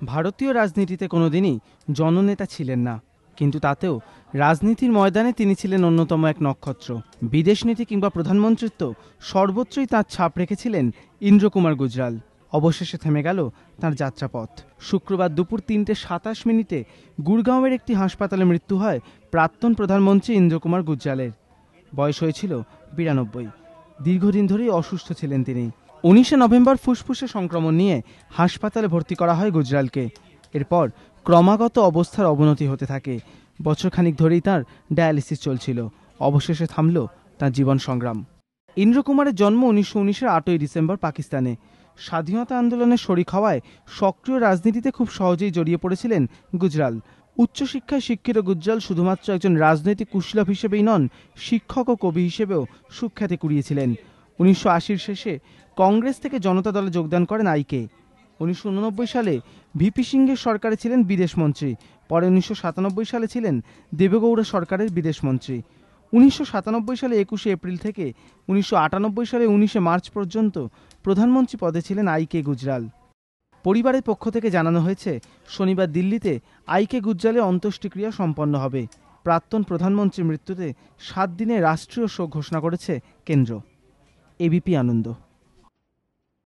ভারতীয় রাজনীতিতে কোনোদিনই জননেতা ছিলেন না, কিন্তু তাতেও রাজনীতির ময়দানে তিনি ছিলেন অন্যতম এক নক্ষত্র। বিদেশ নীতি কিংবা প্রধানমন্ত্রিত্ব সর্বত্রই তাঁর ছাপ রেখেছিলেন ইন্দ্র কুমার গুজরাল। অবশেষে থেমে গেল তাঁর যাত্রাপথ। শুক্রবার দুপুর ৩:২৭ গুরগাঁওয়ের একটি হাসপাতালে মৃত্যু হয় প্রাক্তন প্রধানমন্ত্রী ইন্দ্র কুমার গুজরালের। বয়স হয়েছিল ৯২। দীর্ঘদিন ধরেই অসুস্থ ছিলেন তিনি। ১৯ নভেম্বর ফুসফুসে সংক্রমণ নিয়ে হাসপাতালে ভর্তি করা হয় গুজরালকে। এরপর ক্রমাগত অবস্থার অবনতি হতে থাকে। বছরখানিক ধরেই তাঁর ডায়ালিসিস চলছিল। অবশেষে থামল তাঁর জীবন সংগ্রাম। ইন্দ্র কুমারের জন্ম ১৯১৯-এর ৮ই ডিসেম্বর পাকিস্তানে। স্বাধীনতা আন্দোলনে শরিক হওয়ায় সক্রিয় রাজনীতিতে খুব সহজেই জড়িয়ে পড়েছিলেন গুজরাল। উচ্চশিক্ষায় শিক্ষিত গুজরাল শুধুমাত্র একজন রাজনৈতিক কুশলীন হিসেবেই নন, শিক্ষক ও কবি হিসেবেও সুখ্যাতি কুড়িয়েছিলেন। ১৯৮০-র শেষে কংগ্রেস থেকে জনতা দলে যোগদান করেন আইকে। ১৯৮৯ সালে ভিপি সিংহের সরকারে ছিলেন বিদেশমন্ত্রী। পরে ১৯৯৭ সালে ছিলেন দেবেগৌড়া সরকারের বিদেশমন্ত্রী। ১৯৯৭ সালে ২১শে এপ্রিল থেকে ১৯৯৮ সালে ১৯শে মার্চ পর্যন্ত প্রধানমন্ত্রী পদে ছিলেন আইকে গুজরাল। পরিবারের পক্ষ থেকে জানানো হয়েছে, শনিবার দিল্লিতে আইকে গুজরালের অন্ত্যেষ্টিক্রিয়া সম্পন্ন হবে। প্রাক্তন প্রধানমন্ত্রীর মৃত্যুতে ৭ দিনের রাষ্ট্রীয় শোক ঘোষণা করেছে কেন্দ্র। এবিপি আনন্দ।